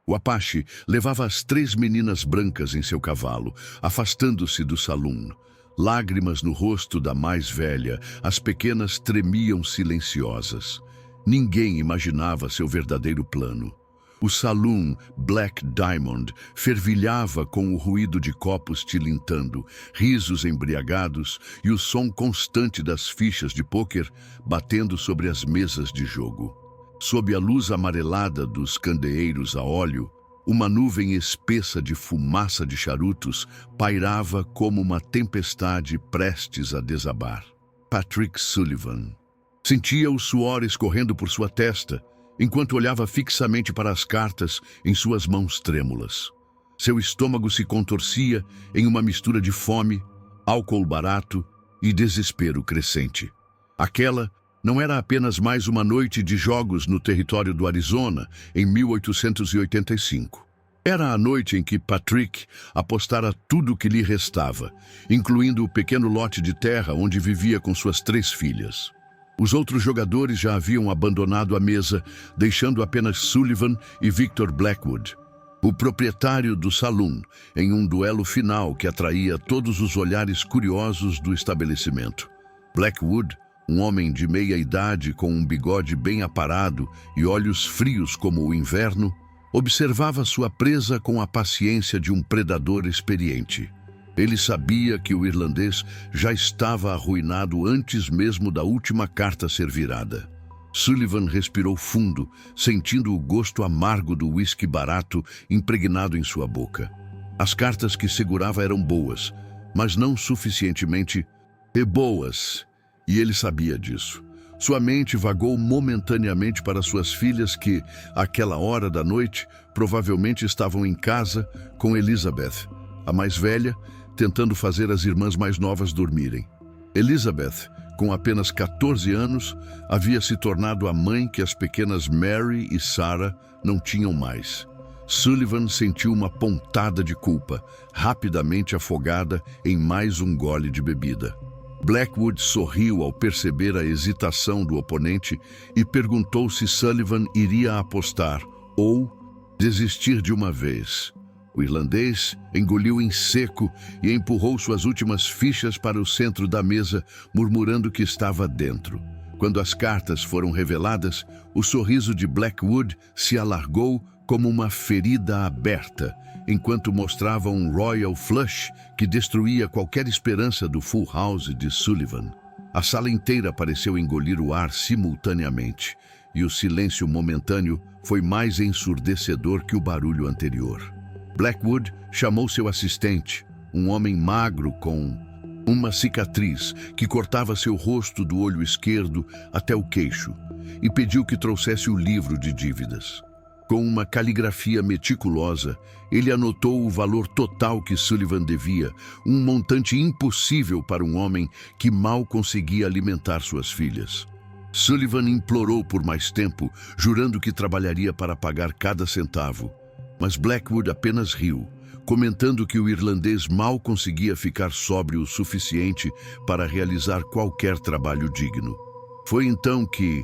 O Apache levava as 3 meninas brancas em seu cavalo, afastando-se do saloon. Lágrimas no rosto da mais velha, as pequenas tremiam silenciosas. Ninguém imaginava seu verdadeiro plano. O saloon Black Diamond fervilhava com o ruído de copos tilintando, risos embriagados e o som constante das fichas de pôquer batendo sobre as mesas de jogo. Sob a luz amarelada dos candeeiros a óleo, uma nuvem espessa de fumaça de charutos pairava como uma tempestade prestes a desabar. Patrick Sullivan sentia o suor escorrendo por sua testa, enquanto olhava fixamente para as cartas em suas mãos trêmulas. Seu estômago se contorcia em uma mistura de fome, álcool barato e desespero crescente. Aquela não era apenas mais uma noite de jogos no território do Arizona, em 1885. Era a noite em que Patrick apostara tudo o que lhe restava, incluindo o pequeno lote de terra onde vivia com suas 3 filhas. Os outros jogadores já haviam abandonado a mesa, deixando apenas Sullivan e Victor Blackwood, o proprietário do saloon, em um duelo final que atraía todos os olhares curiosos do estabelecimento. Blackwood, um homem de meia-idade com um bigode bem aparado e olhos frios como o inverno, observava sua presa com a paciência de um predador experiente. Ele sabia que o irlandês já estava arruinado antes mesmo da última carta ser virada. Sullivan respirou fundo, sentindo o gosto amargo do uísque barato impregnado em sua boca. As cartas que segurava eram boas, mas não suficientemente boas, e ele sabia disso. Sua mente vagou momentaneamente para suas filhas que, àquela hora da noite, provavelmente estavam em casa com Elizabeth, a mais velha, tentando fazer as irmãs mais novas dormirem. Elizabeth, com apenas 14 anos, havia se tornado a mãe que as pequenas Mary e Sarah não tinham mais. Sullivan sentiu uma pontada de culpa, rapidamente afogada em mais um gole de bebida. Blackwood sorriu ao perceber a hesitação do oponente e perguntou se Sullivan iria apostar ou desistir de uma vez. O irlandês engoliu em seco e empurrou suas últimas fichas para o centro da mesa, murmurando que estava dentro. Quando as cartas foram reveladas, o sorriso de Blackwood se alargou como uma ferida aberta, enquanto mostrava um Royal Flush que destruía qualquer esperança do full house de Sullivan. A sala inteira pareceu engolir o ar simultaneamente, e o silêncio momentâneo foi mais ensurdecedor que o barulho anterior. Blackwood chamou seu assistente, um homem magro com uma cicatriz que cortava seu rosto do olho esquerdo até o queixo, e pediu que trouxesse o livro de dívidas. Com uma caligrafia meticulosa, ele anotou o valor total que Sullivan devia, um montante impossível para um homem que mal conseguia alimentar suas filhas. Sullivan implorou por mais tempo, jurando que trabalharia para pagar cada centavo. Mas Blackwood apenas riu, comentando que o irlandês mal conseguia ficar sóbrio o suficiente para realizar qualquer trabalho digno. Foi então que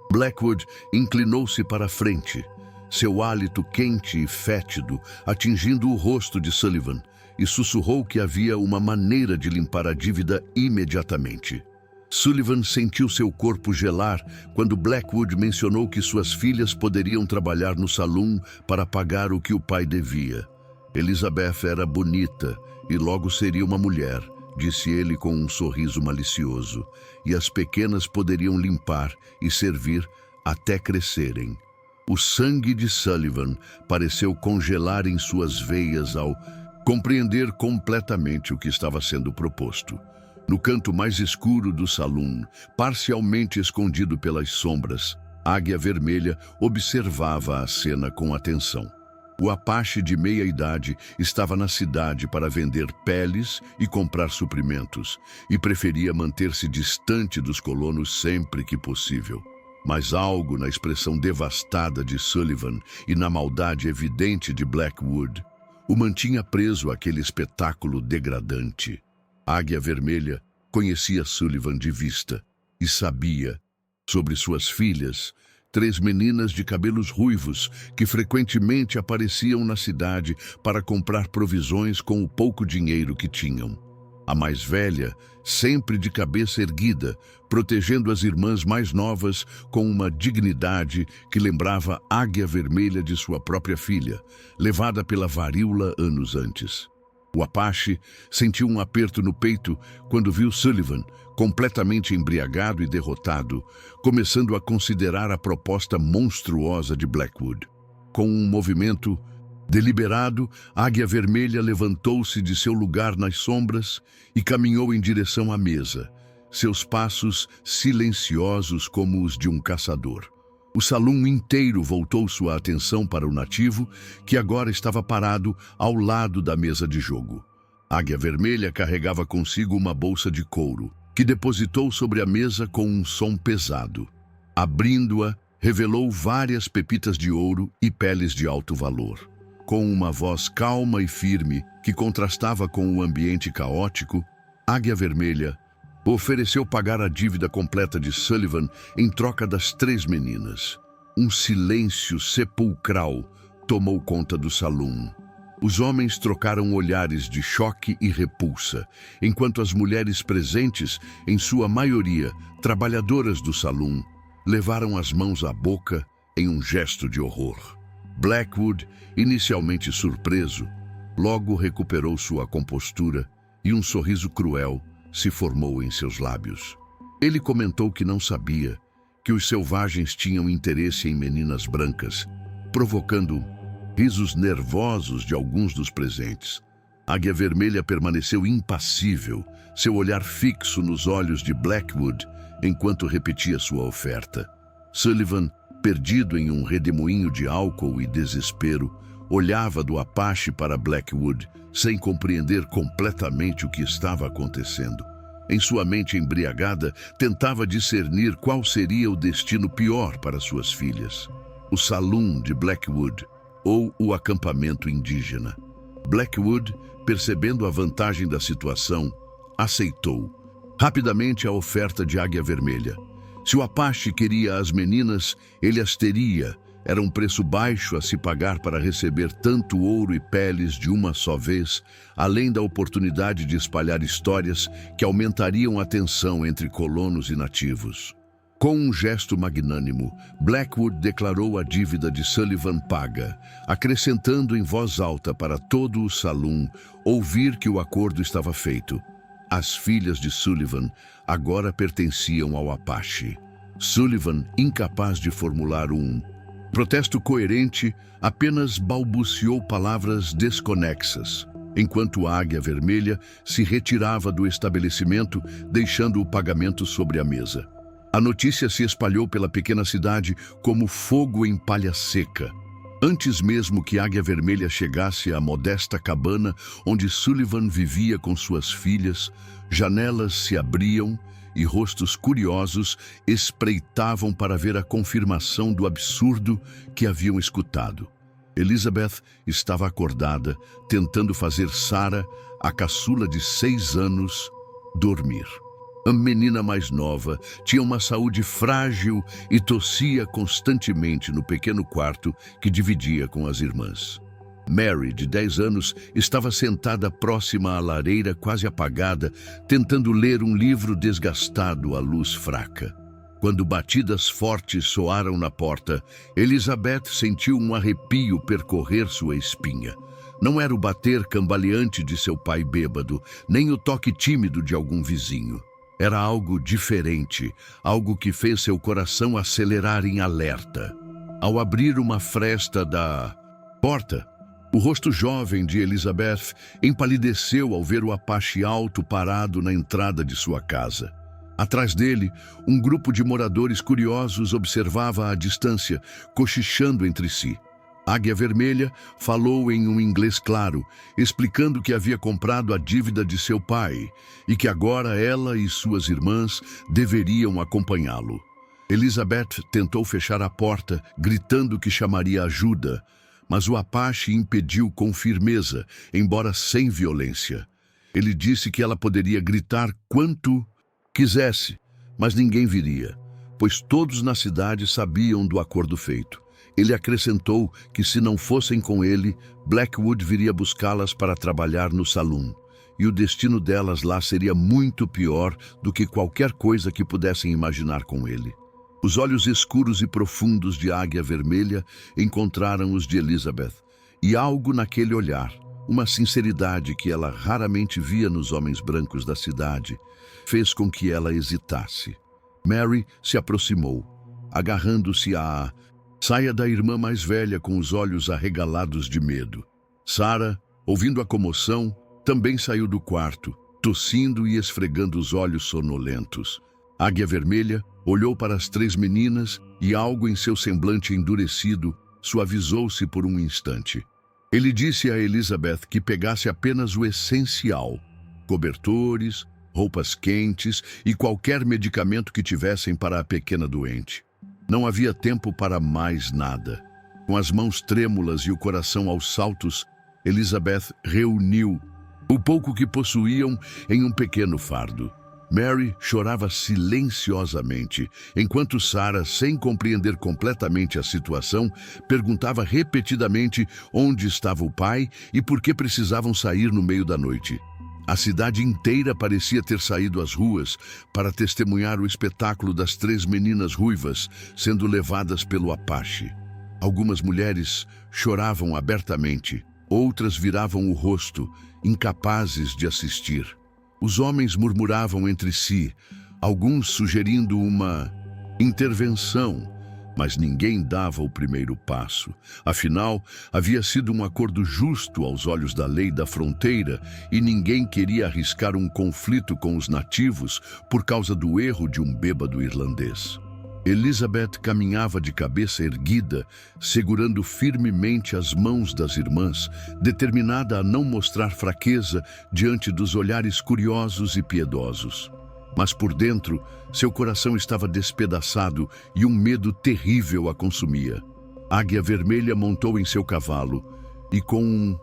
Blackwood inclinou-se para a frente, seu hálito quente e fétido atingindo o rosto de Sullivan, e sussurrou que havia uma maneira de limpar a dívida imediatamente. Sullivan sentiu seu corpo gelar quando Blackwood mencionou que suas filhas poderiam trabalhar no saloon para pagar o que o pai devia. Elizabeth era bonita e logo seria uma mulher, disse ele com um sorriso malicioso, e as pequenas poderiam limpar e servir até crescerem. O sangue de Sullivan pareceu congelar em suas veias ao compreender completamente o que estava sendo proposto. No canto mais escuro do saloon, parcialmente escondido pelas sombras, Águia Vermelha observava a cena com atenção. O Apache de meia-idade estava na cidade para vender peles e comprar suprimentos, e preferia manter-se distante dos colonos sempre que possível. Mas algo na expressão devastada de Sullivan e na maldade evidente de Blackwood o mantinha preso àquele espetáculo degradante. Águia Vermelha conhecia Sullivan de vista e sabia, sobre suas filhas, 3 meninas de cabelos ruivos que frequentemente apareciam na cidade para comprar provisões com o pouco dinheiro que tinham. A mais velha, sempre de cabeça erguida, protegendo as irmãs mais novas com uma dignidade que lembrava a águia vermelha de sua própria filha, levada pela varíola anos antes. O Apache sentiu um aperto no peito quando viu Sullivan, completamente embriagado e derrotado, começando a considerar a proposta monstruosa de Blackwood. Com um movimento deliberado, a Águia Vermelha levantou-se de seu lugar nas sombras e caminhou em direção à mesa, seus passos silenciosos como os de um caçador. O salão inteiro voltou sua atenção para o nativo, que agora estava parado ao lado da mesa de jogo. A Águia Vermelha carregava consigo uma bolsa de couro, que depositou sobre a mesa com um som pesado. Abrindo-a, revelou várias pepitas de ouro e peles de alto valor. Com uma voz calma e firme, que contrastava com o ambiente caótico, Águia Vermelha ofereceu pagar a dívida completa de Sullivan em troca das 3 meninas. Um silêncio sepulcral tomou conta do salão. Os homens trocaram olhares de choque e repulsa, enquanto as mulheres presentes, em sua maioria trabalhadoras do salão, levaram as mãos à boca em um gesto de horror. Blackwood, inicialmente surpreso, logo recuperou sua compostura e um sorriso cruel se formou em seus lábios. Ele comentou que não sabia que os selvagens tinham interesse em meninas brancas, provocando risos nervosos de alguns dos presentes. Águia Vermelha permaneceu impassível, seu olhar fixo nos olhos de Blackwood enquanto repetia sua oferta. Sullivan, perdido em um redemoinho de álcool e desespero, olhava do Apache para Blackwood, sem compreender completamente o que estava acontecendo. Em sua mente embriagada, tentava discernir qual seria o destino pior para suas filhas: o salão de Blackwood ou o acampamento indígena. Blackwood, percebendo a vantagem da situação, aceitou rapidamente a oferta de Águia Vermelha. Se o Apache queria as meninas, ele as teria. Era um preço baixo a se pagar para receber tanto ouro e peles de uma só vez, além da oportunidade de espalhar histórias que aumentariam a tensão entre colonos e nativos. Com um gesto magnânimo, Blackwood declarou a dívida de Sullivan paga, acrescentando em voz alta para todo o salão ouvir que o acordo estava feito. As filhas de Sullivan agora pertenciam ao Apache. Sullivan, incapaz de formular um protesto coerente, apenas balbuciou palavras desconexas, enquanto a Águia Vermelha se retirava do estabelecimento, deixando o pagamento sobre a mesa. A notícia se espalhou pela pequena cidade como fogo em palha seca. Antes mesmo que Águia Vermelha chegasse à modesta cabana onde Sullivan vivia com suas filhas, janelas se abriam e rostos curiosos espreitavam para ver a confirmação do absurdo que haviam escutado. Elizabeth estava acordada, tentando fazer Sarah, a caçula de 6 anos, dormir. A menina mais nova tinha uma saúde frágil e tossia constantemente no pequeno quarto que dividia com as irmãs. Mary, de 10 anos, estava sentada próxima à lareira quase apagada, tentando ler um livro desgastado à luz fraca. Quando batidas fortes soaram na porta, Elizabeth sentiu um arrepio percorrer sua espinha. Não era o bater cambaleante de seu pai bêbado, nem o toque tímido de algum vizinho. Era algo diferente, algo que fez seu coração acelerar em alerta. Ao abrir uma fresta da porta, o rosto jovem de Elizabeth empalideceu ao ver o Apache alto parado na entrada de sua casa. Atrás dele, um grupo de moradores curiosos observava à distância, cochichando entre si. Águia Vermelha falou em um inglês claro, explicando que havia comprado a dívida de seu pai e que agora ela e suas irmãs deveriam acompanhá-lo. Elizabeth tentou fechar a porta, gritando que chamaria ajuda, mas o Apache impediu com firmeza, embora sem violência. Ele disse que ela poderia gritar quanto quisesse, mas ninguém viria. pois todos na cidade sabiam do acordo feito. Ele acrescentou que se não fossem com ele, Blackwood viria buscá-las para trabalhar no salão, e o destino delas lá seria muito pior do que qualquer coisa que pudessem imaginar com ele. Os olhos escuros e profundos de Águia Vermelha encontraram os de Elizabeth, e algo naquele olhar, uma sinceridade que ela raramente via nos homens brancos da cidade, fez com que ela hesitasse. Mary se aproximou, agarrando-se à saia da irmã mais velha com os olhos arregalados de medo. Sarah, ouvindo a comoção, também saiu do quarto, tossindo e esfregando os olhos sonolentos. Águia Vermelha olhou para as 3 meninas e algo em seu semblante endurecido suavizou-se por um instante. Ele disse a Elizabeth que pegasse apenas o essencial: cobertores, roupas quentes e qualquer medicamento que tivessem para a pequena doente. Não havia tempo para mais nada. Com as mãos trêmulas e o coração aos saltos, Elizabeth reuniu o pouco que possuíam em um pequeno fardo. Mary chorava silenciosamente, enquanto Sarah, sem compreender completamente a situação, perguntava repetidamente onde estava o pai e por que precisavam sair no meio da noite. A cidade inteira parecia ter saído às ruas para testemunhar o espetáculo das 3 meninas ruivas sendo levadas pelo Apache. Algumas mulheres choravam abertamente, outras viravam o rosto, incapazes de assistir. Os homens murmuravam entre si, alguns sugerindo uma intervenção, mas ninguém dava o primeiro passo. Afinal, havia sido um acordo justo aos olhos da lei da fronteira e ninguém queria arriscar um conflito com os nativos por causa do erro de um bêbado irlandês. Elizabeth caminhava de cabeça erguida, segurando firmemente as mãos das irmãs, determinada a não mostrar fraqueza diante dos olhares curiosos e piedosos. Mas por dentro, seu coração estava despedaçado e um medo terrível a consumia. Águia Vermelha montou em seu cavalo e, com um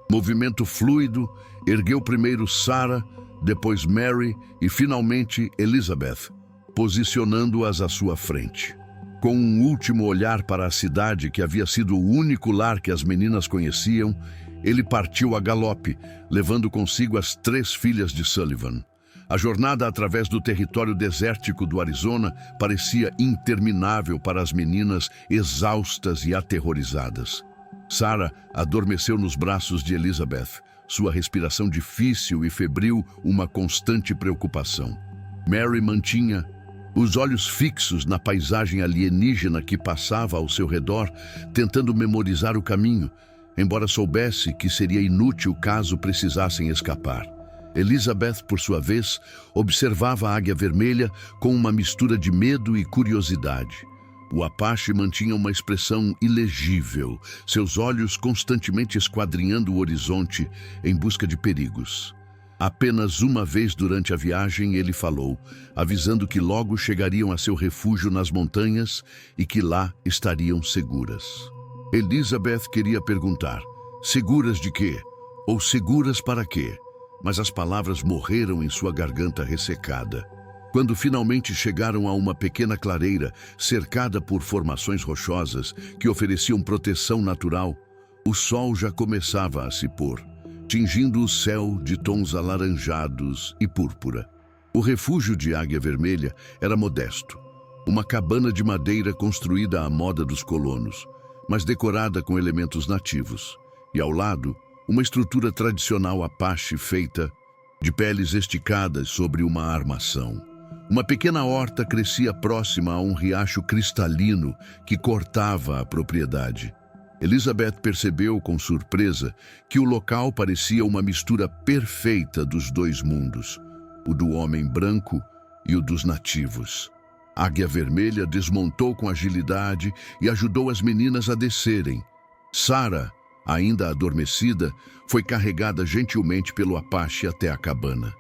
movimento fluido, ergueu primeiro Sarah, depois Mary e, finalmente, Elizabeth, posicionando-as à sua frente. Com um último olhar para a cidade, que havia sido o único lar que as meninas conheciam, ele partiu a galope, levando consigo as 3 filhas de Sullivan. A jornada através do território desértico do Arizona parecia interminável para as meninas exaustas e aterrorizadas. Sarah adormeceu nos braços de Elizabeth, sua respiração difícil e febril uma constante preocupação. Mary mantinha os olhos fixos na paisagem alienígena que passava ao seu redor, tentando memorizar o caminho, embora soubesse que seria inútil caso precisassem escapar. Elizabeth, por sua vez, observava a Águia Vermelha com uma mistura de medo e curiosidade. O Apache mantinha uma expressão ilegível, seus olhos constantemente esquadrinhando o horizonte em busca de perigos. Apenas uma vez durante a viagem ele falou, avisando que logo chegariam a seu refúgio nas montanhas e que lá estariam seguras. Elizabeth queria perguntar, seguras de quê? Ou seguras para quê? Mas as palavras morreram em sua garganta ressecada. Quando finalmente chegaram a uma pequena clareira, cercada por formações rochosas que ofereciam proteção natural, o sol já começava a se pôr, tingindo o céu de tons alaranjados e púrpura. O refúgio de Águia Vermelha era modesto, uma cabana de madeira construída à moda dos colonos, mas decorada com elementos nativos, e ao lado, uma estrutura tradicional Apache feita de peles esticadas sobre uma armação. Uma pequena horta crescia próxima a um riacho cristalino que cortava a propriedade. Elizabeth percebeu com surpresa que o local parecia uma mistura perfeita dos 2 mundos, o do homem branco e o dos nativos. Águia Vermelha desmontou com agilidade e ajudou as meninas a descerem. Sarah, ainda adormecida, foi carregada gentilmente pelo Apache até a cabana.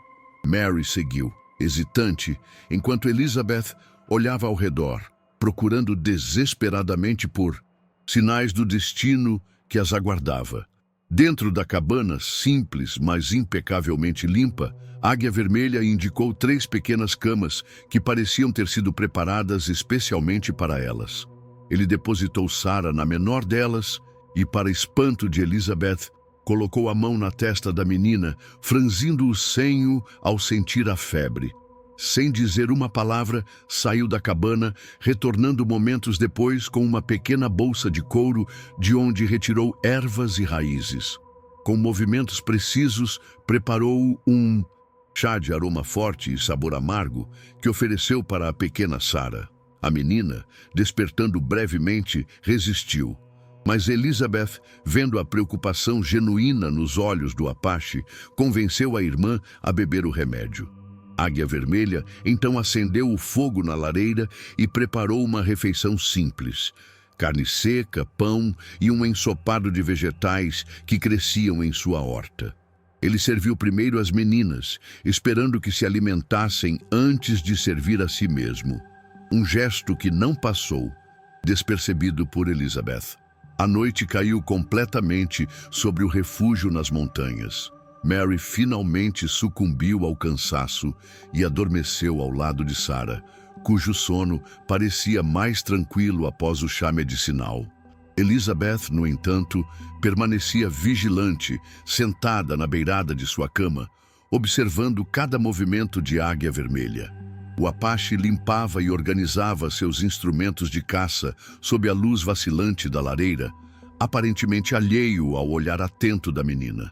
Mary seguiu, hesitante, enquanto Elizabeth olhava ao redor, procurando desesperadamente por sinais do destino que as aguardava. Dentro da cabana, simples, mas impecavelmente limpa, Águia Vermelha indicou 3 pequenas camas que pareciam ter sido preparadas especialmente para elas. Ele depositou Sarah na menor delas e, para espanto de Elizabeth, colocou a mão na testa da menina, franzindo o senho ao sentir a febre. Sem dizer uma palavra, saiu da cabana, retornando momentos depois com uma pequena bolsa de couro, de onde retirou ervas e raízes. Com movimentos precisos, preparou um chá de aroma forte e sabor amargo que ofereceu para a pequena Sarah. A menina, despertando brevemente, resistiu. Mas Elizabeth, vendo a preocupação genuína nos olhos do Apache, convenceu a irmã a beber o remédio. Águia Vermelha então acendeu o fogo na lareira e preparou uma refeição simples: carne seca, pão e um ensopado de vegetais que cresciam em sua horta. Ele serviu primeiro às meninas, esperando que se alimentassem antes de servir a si mesmo. Um gesto que não passou despercebido por Elizabeth. A noite caiu completamente sobre o refúgio nas montanhas. Mary finalmente sucumbiu ao cansaço e adormeceu ao lado de Sarah, cujo sono parecia mais tranquilo após o chá medicinal. Elizabeth, no entanto, permanecia vigilante, sentada na beirada de sua cama, observando cada movimento de Águia Vermelha. O Apache limpava e organizava seus instrumentos de caça sob a luz vacilante da lareira, aparentemente alheio ao olhar atento da menina.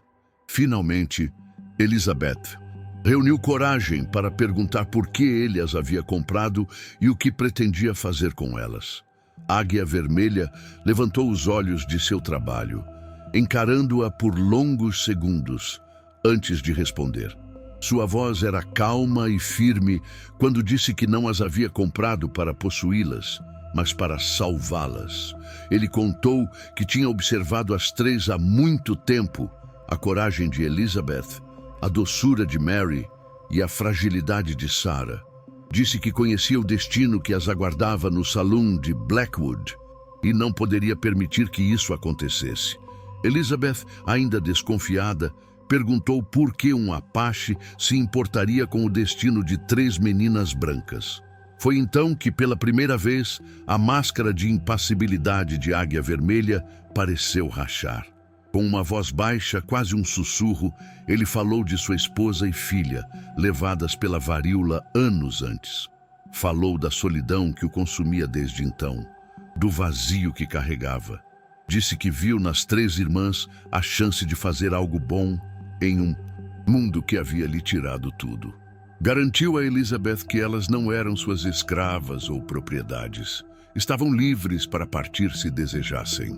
Finalmente, Elizabeth reuniu coragem para perguntar por que ele as havia comprado e o que pretendia fazer com elas. Águia Vermelha levantou os olhos de seu trabalho, encarando-a por longos segundos, antes de responder. Sua voz era calma e firme quando disse que não as havia comprado para possuí-las, mas para salvá-las. Ele contou que tinha observado as 3 há muito tempo: a coragem de Elizabeth, a doçura de Mary e a fragilidade de Sarah. Disse que conhecia o destino que as aguardava no salão de Blackwood e não poderia permitir que isso acontecesse. Elizabeth, ainda desconfiada, perguntou por que um Apache se importaria com o destino de 3 meninas brancas. Foi então que, pela primeira vez, a máscara de impassibilidade de Águia Vermelha pareceu rachar. Com uma voz baixa, quase um sussurro, ele falou de sua esposa e filha, levadas pela varíola anos antes. Falou da solidão que o consumia desde então, do vazio que carregava. Disse que viu nas 3 irmãs a chance de fazer algo bom em um mundo que havia lhe tirado tudo. Garantiu a Elizabeth que elas não eram suas escravas ou propriedades. Estavam livres para partir se desejassem.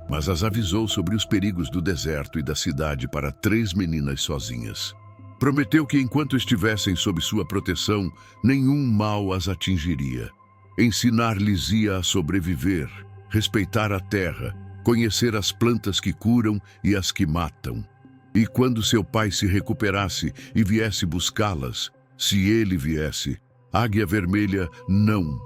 Mas as avisou sobre os perigos do deserto e da cidade para 3 meninas sozinhas. Prometeu que enquanto estivessem sob sua proteção, nenhum mal as atingiria. Ensinar-lhes-ia a sobreviver, respeitar a terra, conhecer as plantas que curam e as que matam. E quando seu pai se recuperasse e viesse buscá-las, se ele viesse, Águia Vermelha não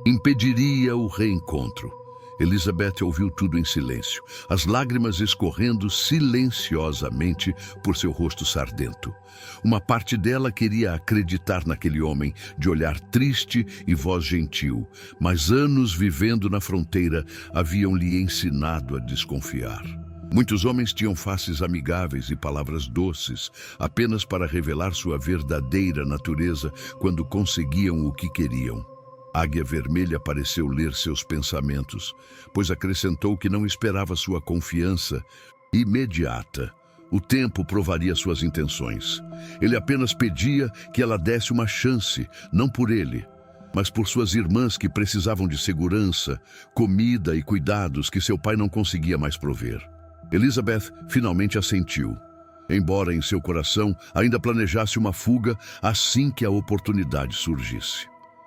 impediria o reencontro. Elizabeth ouviu tudo em silêncio, as lágrimas escorrendo silenciosamente por seu rosto sardento. Uma parte dela queria acreditar naquele homem, de olhar triste e voz gentil, mas anos vivendo na fronteira haviam-lhe ensinado a desconfiar. Muitos homens tinham faces amigáveis e palavras doces, apenas para revelar sua verdadeira natureza quando conseguiam o que queriam. Águia Vermelha pareceu ler seus pensamentos, pois acrescentou que não esperava sua confiança imediata. O tempo provaria suas intenções. Ele apenas pedia que ela desse uma chance, não por ele, mas por suas irmãs que precisavam de segurança, comida e cuidados que seu pai não conseguia mais prover. Elizabeth finalmente assentiu, embora em seu coração ainda planejasse uma fuga assim que a oportunidade surgisse.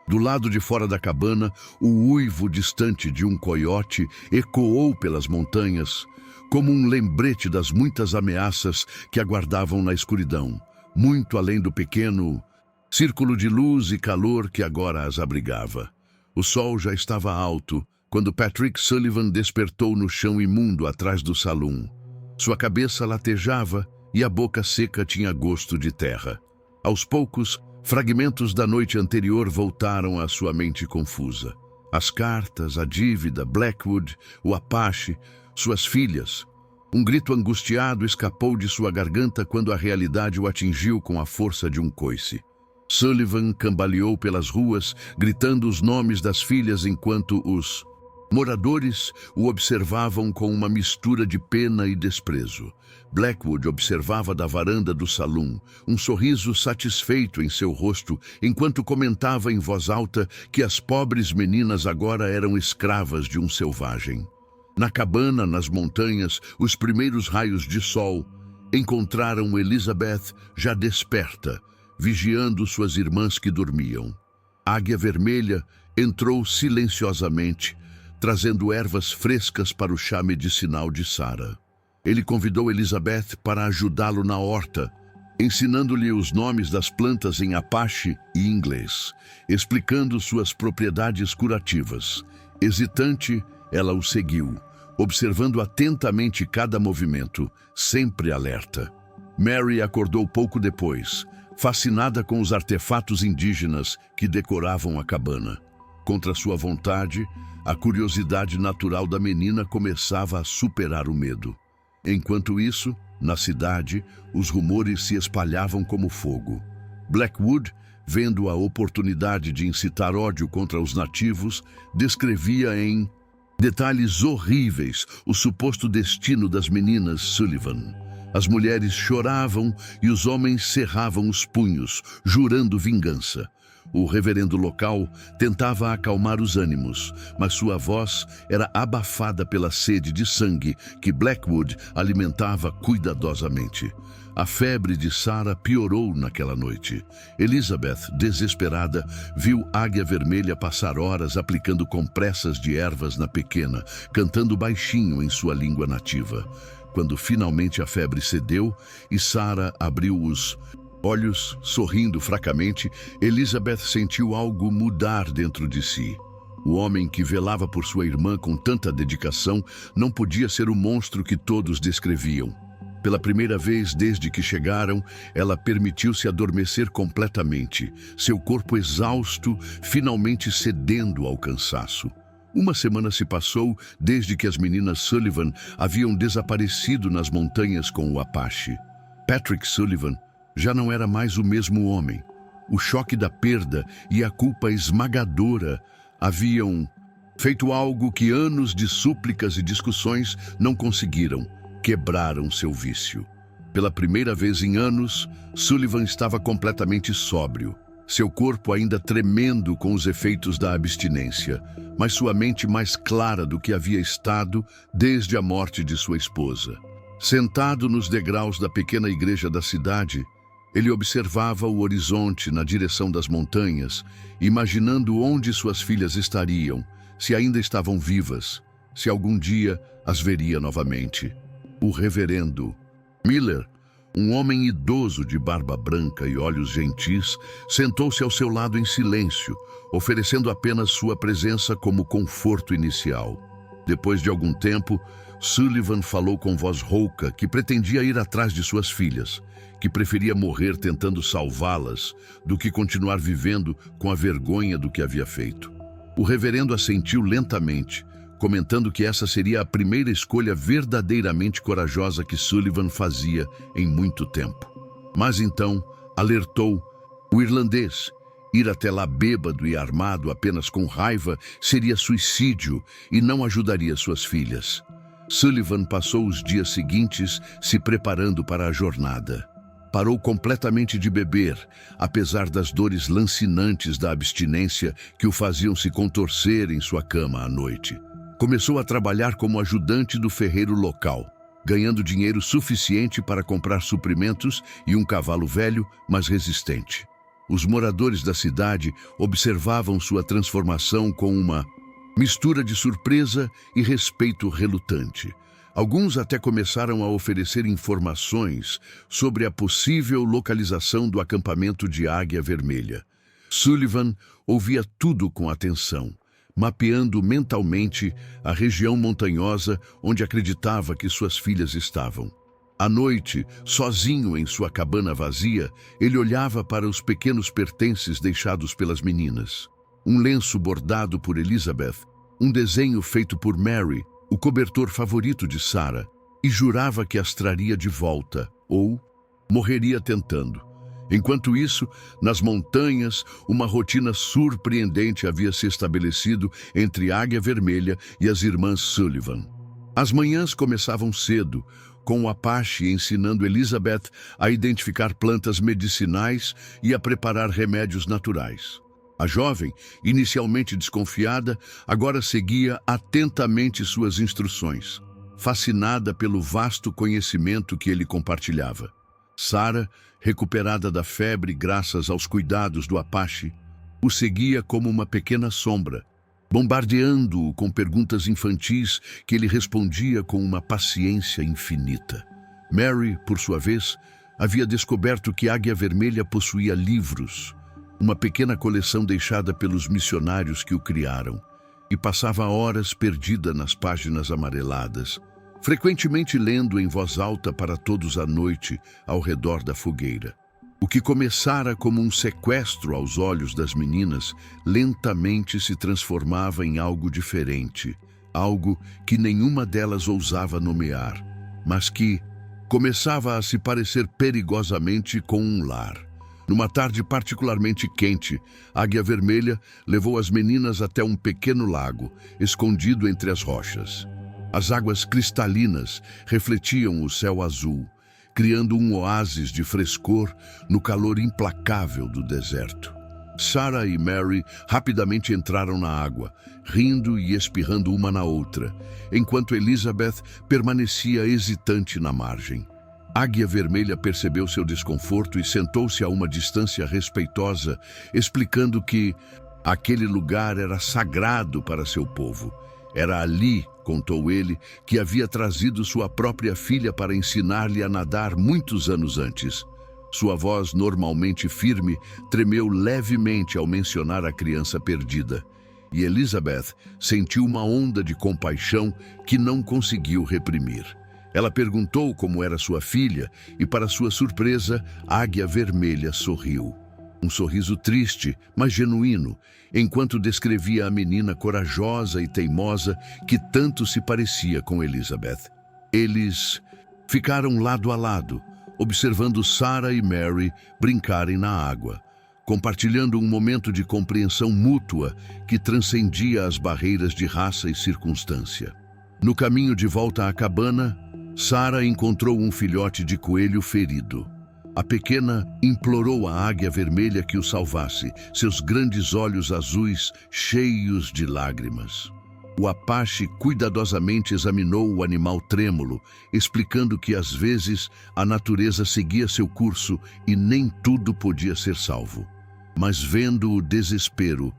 Do lado de fora da cabana, o uivo distante de um coiote ecoou pelas montanhas, como um lembrete das muitas ameaças que aguardavam na escuridão, muito além do pequeno círculo de luz e calor que agora as abrigava. O sol já estava alto quando Patrick Sullivan despertou no chão imundo atrás do salão. Sua cabeça latejava e a boca seca tinha gosto de terra. Aos poucos, fragmentos da noite anterior voltaram à sua mente confusa. As cartas, a dívida, Blackwood, o Apache, suas filhas. Um grito angustiado escapou de sua garganta quando a realidade o atingiu com a força de um coice. Sullivan cambaleou pelas ruas, gritando os nomes das filhas enquanto os moradores o observavam com uma mistura de pena e desprezo. Blackwood observava da varanda do salão, um sorriso satisfeito em seu rosto, enquanto comentava em voz alta que as pobres meninas agora eram escravas de um selvagem. Na cabana, nas montanhas, os primeiros raios de sol encontraram Elizabeth já desperta, vigiando suas irmãs que dormiam. Águia Vermelha entrou silenciosamente, trazendo ervas frescas para o chá medicinal de Sarah. Ele convidou Elizabeth para ajudá-lo na horta, ensinando-lhe os nomes das plantas em Apache e inglês, explicando suas propriedades curativas. Hesitante, ela o seguiu, observando atentamente cada movimento, sempre alerta. Mary acordou pouco depois, fascinada com os artefatos indígenas que decoravam a cabana. Contra sua vontade, a curiosidade natural da menina começava a superar o medo. Enquanto isso, na cidade, os rumores se espalhavam como fogo. Blackwood, vendo a oportunidade de incitar ódio contra os nativos, descrevia em detalhes horríveis o suposto destino das meninas Sullivan. As mulheres choravam e os homens cerravam os punhos, jurando vingança. O reverendo local tentava acalmar os ânimos, mas sua voz era abafada pela sede de sangue que Blackwood alimentava cuidadosamente. A febre de Sarah piorou naquela noite. Elizabeth, desesperada, viu Águia Vermelha passar horas aplicando compressas de ervas na pequena, cantando baixinho em sua língua nativa. Quando finalmente a febre cedeu e Sarah abriu os olhos, sorrindo fracamente, Elizabeth sentiu algo mudar dentro de si. O homem que velava por sua irmã com tanta dedicação não podia ser o monstro que todos descreviam. Pela primeira vez desde que chegaram, ela permitiu-se adormecer completamente, seu corpo exausto, finalmente cedendo ao cansaço. Uma semana se passou desde que as meninas Sullivan haviam desaparecido nas montanhas com o Apache. Patrick Sullivan já não era mais o mesmo homem. O choque da perda e a culpa esmagadora haviam feito algo que anos de súplicas e discussões não conseguiram. Quebraram seu vício. Pela primeira vez em anos, Sullivan estava completamente sóbrio. Seu corpo ainda tremendo com os efeitos da abstinência, mas sua mente mais clara do que havia estado desde a morte de sua esposa. Sentado nos degraus da pequena igreja da cidade, ele observava o horizonte na direção das montanhas, imaginando onde suas filhas estariam, se ainda estavam vivas, se algum dia as veria novamente. O reverendo Miller, um homem idoso de barba branca e olhos gentis, sentou-se ao seu lado em silêncio, oferecendo apenas sua presença como conforto inicial. Depois de algum tempo, Sullivan falou com voz rouca que pretendia ir atrás de suas filhas, que preferia morrer tentando salvá-las do que continuar vivendo com a vergonha do que havia feito. O reverendo assentiu lentamente, comentando que essa seria a primeira escolha verdadeiramente corajosa que Sullivan fazia em muito tempo. Mas então, alertou o irlandês. Ir até lá bêbado e armado apenas com raiva seria suicídio e não ajudaria suas filhas. Sullivan passou os dias seguintes se preparando para a jornada. Parou completamente de beber, apesar das dores lancinantes da abstinência que o faziam se contorcer em sua cama à noite. Começou a trabalhar como ajudante do ferreiro local, ganhando dinheiro suficiente para comprar suprimentos e um cavalo velho, mas resistente. Os moradores da cidade observavam sua transformação com uma mistura de surpresa e respeito relutante. Alguns até começaram a oferecer informações sobre a possível localização do acampamento de Águia Vermelha. Sullivan ouvia tudo com atenção, mapeando mentalmente a região montanhosa onde acreditava que suas filhas estavam. À noite, sozinho em sua cabana vazia, ele olhava para os pequenos pertences deixados pelas meninas. Um lenço bordado por Elizabeth, um desenho feito por Mary, o cobertor favorito de Sarah, e jurava que as traria de volta, ou morreria tentando. Enquanto isso, nas montanhas, uma rotina surpreendente havia se estabelecido entre Águia Vermelha e as irmãs Sullivan. As manhãs começavam cedo, com o Apache ensinando Elizabeth a identificar plantas medicinais e a preparar remédios naturais. A jovem, inicialmente desconfiada, agora seguia atentamente suas instruções, fascinada pelo vasto conhecimento que ele compartilhava. Sarah, recuperada da febre graças aos cuidados do Apache, o seguia como uma pequena sombra, bombardeando-o com perguntas infantis que ele respondia com uma paciência infinita. Mary, por sua vez, havia descoberto que Águia Vermelha possuía livros, uma pequena coleção deixada pelos missionários que o criaram, e passava horas perdida nas páginas amareladas, frequentemente lendo em voz alta para todos à noite ao redor da fogueira. O que começara como um sequestro aos olhos das meninas, lentamente se transformava em algo diferente, algo que nenhuma delas ousava nomear, mas que começava a se parecer perigosamente com um lar. Numa tarde particularmente quente, Águia Vermelha levou as meninas até um pequeno lago, escondido entre as rochas. As águas cristalinas refletiam o céu azul, criando um oásis de frescor no calor implacável do deserto. Sarah e Mary rapidamente entraram na água, rindo e espirrando uma na outra, enquanto Elizabeth permanecia hesitante na margem. Águia Vermelha percebeu seu desconforto e sentou-se a uma distância respeitosa, explicando que aquele lugar era sagrado para seu povo. Era ali, contou ele, que havia trazido sua própria filha para ensinar-lhe a nadar muitos anos antes. Sua voz, normalmente firme, tremeu levemente ao mencionar a criança perdida. E Elizabeth sentiu uma onda de compaixão que não conseguiu reprimir. Ela perguntou como era sua filha e, para sua surpresa, Águia Vermelha sorriu. Um sorriso triste, mas genuíno, enquanto descrevia a menina corajosa e teimosa que tanto se parecia com Elizabeth. Eles ficaram lado a lado, observando Sarah e Mary brincarem na água, compartilhando um momento de compreensão mútua que transcendia as barreiras de raça e circunstância. No caminho de volta à cabana, Sarah encontrou um filhote de coelho ferido. A pequena implorou à Águia Vermelha que o salvasse, seus grandes olhos azuis cheios de lágrimas. O Apache cuidadosamente examinou o animal trêmulo, explicando que às vezes a natureza seguia seu curso e nem tudo podia ser salvo. Mas vendo o desespero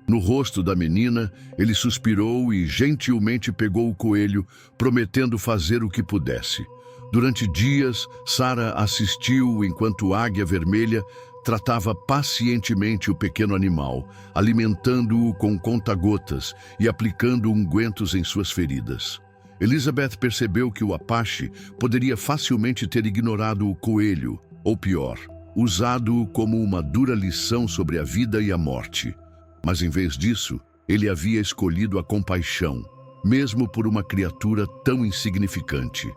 no rosto da menina, ele suspirou e gentilmente pegou o coelho, prometendo fazer o que pudesse. Durante dias, Sarah assistiu enquanto Águia Vermelha tratava pacientemente o pequeno animal, alimentando-o com conta-gotas e aplicando ungüentos em suas feridas. Elizabeth percebeu que o Apache poderia facilmente ter ignorado o coelho, ou pior, usado-o como uma dura lição sobre a vida e a morte. Mas em vez disso, ele havia escolhido a compaixão, mesmo por uma criatura tão insignificante.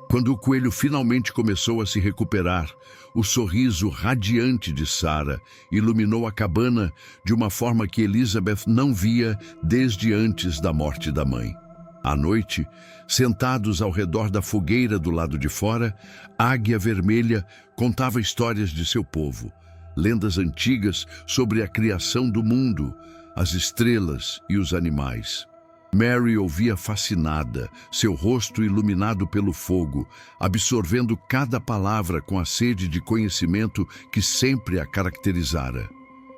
Quando o coelho finalmente começou a se recuperar, o sorriso radiante de Sarah iluminou a cabana de uma forma que Elizabeth não via desde antes da morte da mãe. À noite, sentados ao redor da fogueira do lado de fora, Águia Vermelha contava histórias de seu povo, lendas antigas sobre a criação do mundo, as estrelas e os animais. Mary ouvia fascinada, seu rosto iluminado pelo fogo, absorvendo cada palavra com a sede de conhecimento que sempre a caracterizara.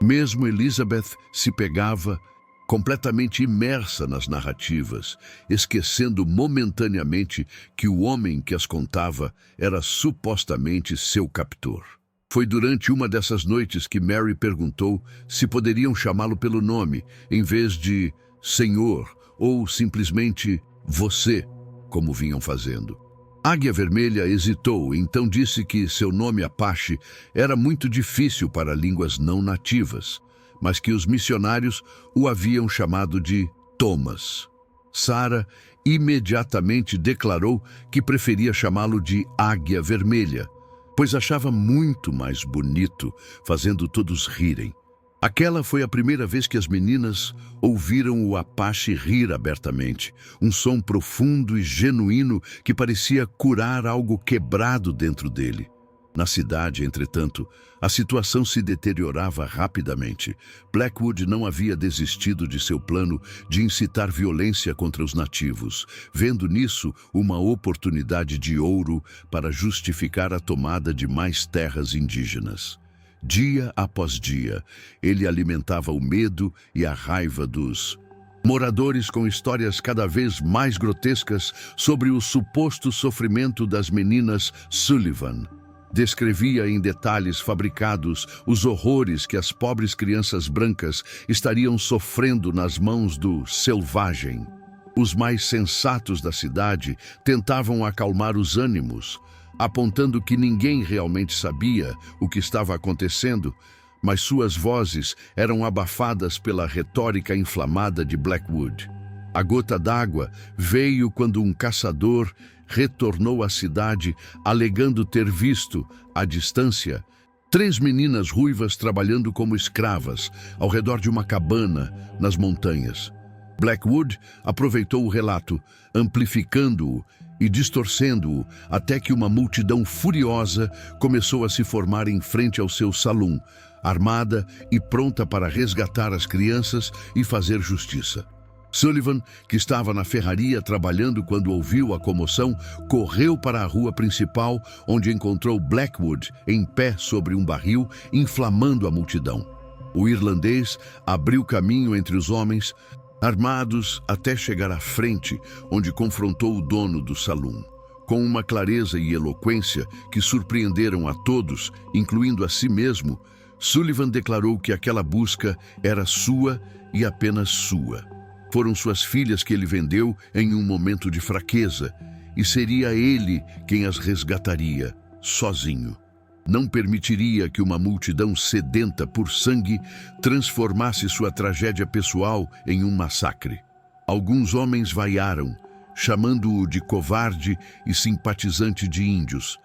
Mesmo Elizabeth se pegava, completamente imersa nas narrativas, esquecendo momentaneamente que o homem que as contava era supostamente seu captor. Foi durante uma dessas noites que Mary perguntou se poderiam chamá-lo pelo nome, em vez de senhor ou simplesmente você, como vinham fazendo. Águia Vermelha hesitou, então disse que seu nome Apache era muito difícil para línguas não nativas, mas que os missionários o haviam chamado de Thomas. Sarah imediatamente declarou que preferia chamá-lo de Águia Vermelha, pois achava muito mais bonito, fazendo todos rirem. Aquela foi a primeira vez que as meninas ouviram o Apache rir abertamente, um som profundo e genuíno que parecia curar algo quebrado dentro dele. Na cidade, entretanto, a situação se deteriorava rapidamente. Blackwood não havia desistido de seu plano de incitar violência contra os nativos, vendo nisso uma oportunidade de ouro para justificar a tomada de mais terras indígenas. Dia após dia, ele alimentava o medo e a raiva dos moradores com histórias cada vez mais grotescas sobre o suposto sofrimento das meninas Sullivan. Descrevia em detalhes fabricados os horrores que as pobres crianças brancas estariam sofrendo nas mãos do selvagem. Os mais sensatos da cidade tentavam acalmar os ânimos, apontando que ninguém realmente sabia o que estava acontecendo, mas suas vozes eram abafadas pela retórica inflamada de Blackwood. A gota d'água veio quando um caçador retornou à cidade alegando ter visto, à distância, 3 meninas ruivas trabalhando como escravas ao redor de uma cabana nas montanhas. Blackwood aproveitou o relato, amplificando-o e distorcendo-o até que uma multidão furiosa começou a se formar em frente ao seu salão, armada e pronta para resgatar as crianças e fazer justiça. Sullivan, que estava na ferraria trabalhando quando ouviu a comoção, correu para a rua principal, onde encontrou Blackwood em pé sobre um barril, inflamando a multidão. O irlandês abriu caminho entre os homens, armados até chegar à frente, onde confrontou o dono do salão. Com uma clareza e eloquência que surpreenderam a todos, incluindo a si mesmo, Sullivan declarou que aquela busca era sua e apenas sua. Foram suas filhas que ele vendeu em um momento de fraqueza, e seria ele quem as resgataria, sozinho. Não permitiria que uma multidão sedenta por sangue transformasse sua tragédia pessoal em um massacre. Alguns homens vaiaram, chamando-o de covarde e simpatizante de índios,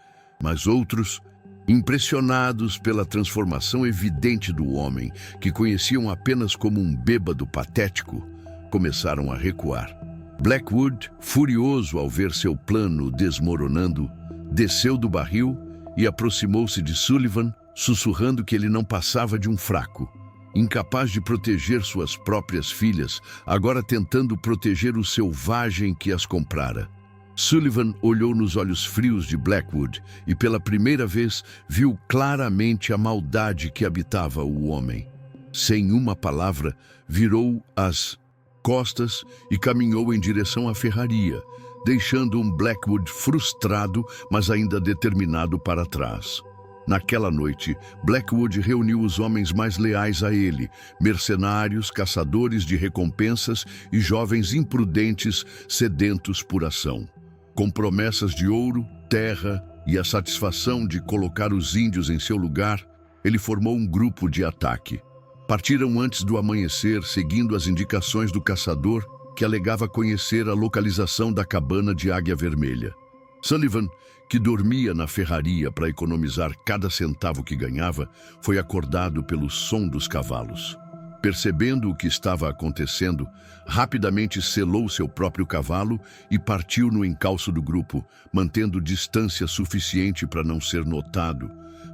mas outros, impressionados pela transformação evidente do homem, que conheciam apenas como um bêbado patético, começaram a recuar. Blackwood, furioso ao ver seu plano desmoronando, desceu do barril e aproximou-se de Sullivan, sussurrando que ele não passava de um fraco, incapaz de proteger suas próprias filhas, agora tentando proteger o selvagem que as comprara. Sullivan olhou nos olhos frios de Blackwood e pela primeira vez viu claramente a maldade que habitava o homem. Sem uma palavra, virou as costas e caminhou em direção à ferraria, deixando um Blackwood frustrado, mas ainda determinado para trás. Naquela noite, Blackwood reuniu os homens mais leais a ele, mercenários, caçadores de recompensas e jovens imprudentes sedentos por ação. Com promessas de ouro, terra e a satisfação de colocar os índios em seu lugar, ele formou um grupo de ataque. Partiram antes do amanhecer, seguindo as indicações do caçador, que alegava conhecer a localização da cabana de Águia Vermelha. Sullivan, que dormia na ferraria para economizar cada centavo que ganhava, foi acordado pelo som dos cavalos. Percebendo o que estava acontecendo, rapidamente selou seu próprio cavalo e partiu no encalço do grupo, mantendo distância suficiente para não ser notado,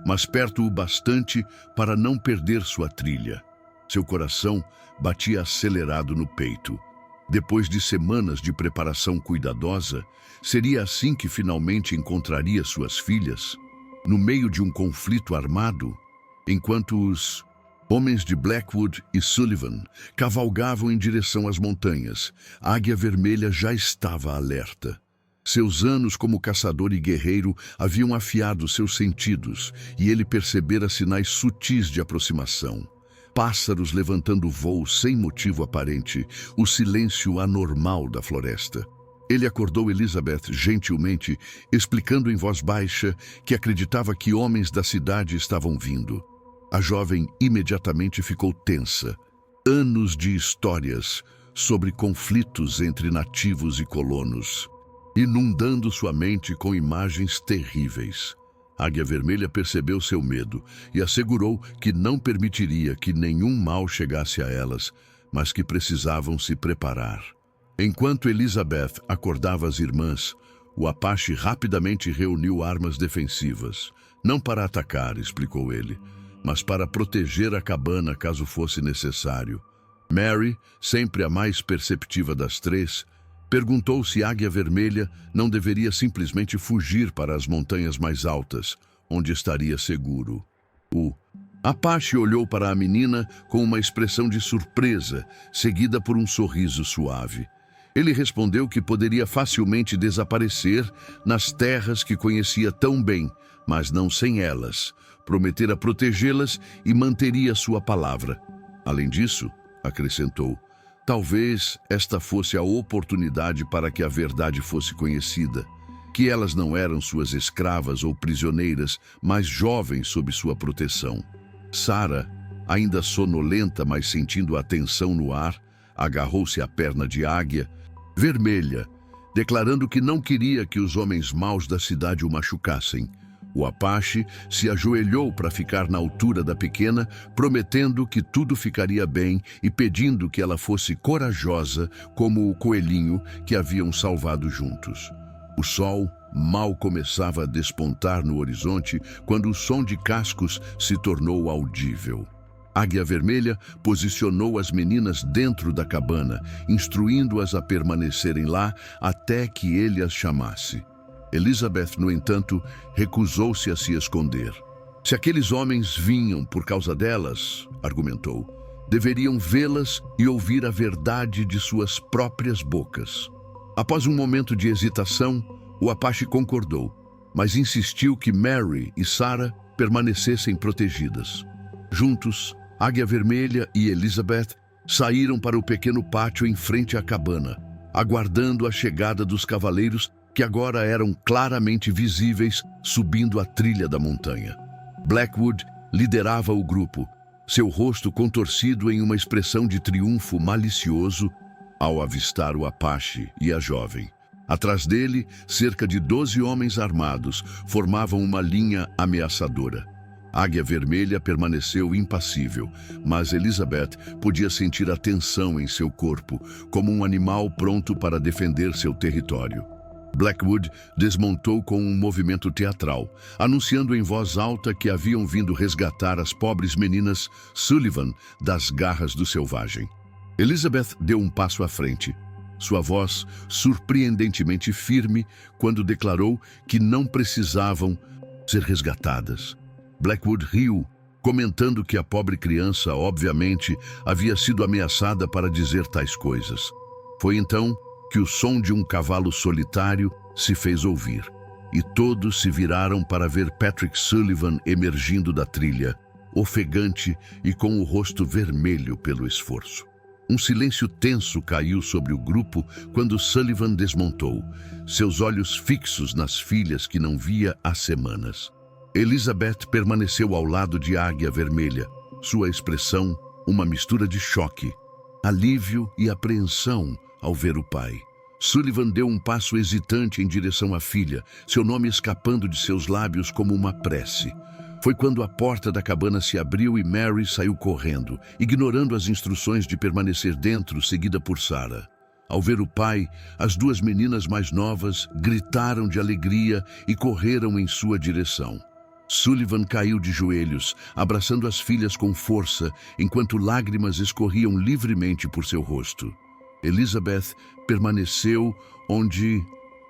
mas perto o bastante para não perder sua trilha. Seu coração batia acelerado no peito. Depois de semanas de preparação cuidadosa, seria assim que finalmente encontraria suas filhas, no meio de um conflito armado, enquanto os homens de Blackwood e Sullivan cavalgavam em direção às montanhas. A Águia Vermelha já estava alerta. Seus anos como caçador e guerreiro haviam afiado seus sentidos e ele percebera sinais sutis de aproximação. pássaros levantando voo sem motivo aparente, o silêncio anormal da floresta. Ele acordou Elizabeth gentilmente, explicando em voz baixa que acreditava que homens da cidade estavam vindo. A jovem imediatamente ficou tensa. Anos de histórias sobre conflitos entre nativos e colonos, inundando sua mente com imagens terríveis. Águia Vermelha percebeu seu medo e assegurou que não permitiria que nenhum mal chegasse a elas, mas que precisavam se preparar. Enquanto Elizabeth acordava as irmãs, o Apache rapidamente reuniu armas defensivas. Não para atacar, explicou ele, mas para proteger a cabana caso fosse necessário. Mary, sempre a mais perceptiva das três, perguntou se Águia Vermelha não deveria simplesmente fugir para as montanhas mais altas, onde estaria seguro. O Apache olhou para a menina com uma expressão de surpresa, seguida por um sorriso suave. Ele respondeu que poderia facilmente desaparecer nas terras que conhecia tão bem, mas não sem elas. Prometera protegê-las e manteria sua palavra. Além disso, acrescentou, talvez esta fosse a oportunidade para que a verdade fosse conhecida, que elas não eram suas escravas ou prisioneiras, mas jovens sob sua proteção. Sarah, ainda sonolenta, mas sentindo a tensão no ar, agarrou-se à perna de Águia Vermelha, declarando que não queria que os homens maus da cidade o machucassem. O Apache se ajoelhou para ficar na altura da pequena, prometendo que tudo ficaria bem e pedindo que ela fosse corajosa como o coelhinho que haviam salvado juntos. O sol mal começava a despontar no horizonte quando o som de cascos se tornou audível. Águia Vermelha posicionou as meninas dentro da cabana, instruindo-as a permanecerem lá até que ele as chamasse. Elizabeth, no entanto, recusou-se a se esconder. Se aqueles homens vinham por causa delas, argumentou, deveriam vê-las e ouvir a verdade de suas próprias bocas. Após um momento de hesitação, o Apache concordou, mas insistiu que Mary e Sarah permanecessem protegidas. Juntos, Águia Vermelha e Elizabeth saíram para o pequeno pátio em frente à cabana, aguardando a chegada dos cavaleiros que agora eram claramente visíveis subindo a trilha da montanha. Blackwood liderava o grupo, seu rosto contorcido em uma expressão de triunfo malicioso ao avistar o Apache e a jovem. Atrás dele, cerca de 12 homens armados formavam uma linha ameaçadora. Águia Vermelha permaneceu impassível, mas Elizabeth podia sentir a tensão em seu corpo, como um animal pronto para defender seu território. Blackwood desmontou com um movimento teatral, anunciando em voz alta que haviam vindo resgatar as pobres meninas Sullivan das garras do selvagem. Elizabeth deu um passo à frente, sua voz surpreendentemente firme quando declarou que não precisavam ser resgatadas. Blackwood riu, comentando que a pobre criança, obviamente, havia sido ameaçada para dizer tais coisas. Foi então que o som de um cavalo solitário se fez ouvir, e todos se viraram para ver Patrick Sullivan emergindo da trilha, ofegante e com o rosto vermelho pelo esforço. Um silêncio tenso caiu sobre o grupo quando Sullivan desmontou, seus olhos fixos nas filhas que não via há semanas. Elizabeth permaneceu ao lado de Águia Vermelha, sua expressão uma mistura de choque, alívio e apreensão ao ver o pai. Sullivan deu um passo hesitante em direção à filha, seu nome escapando de seus lábios como uma prece. Foi quando a porta da cabana se abriu e Mary saiu correndo, ignorando as instruções de permanecer dentro, seguida por Sarah. Ao ver o pai, as duas meninas mais novas gritaram de alegria e correram em sua direção. Sullivan caiu de joelhos, abraçando as filhas com força, enquanto lágrimas escorriam livremente por seu rosto. Elizabeth permaneceu onde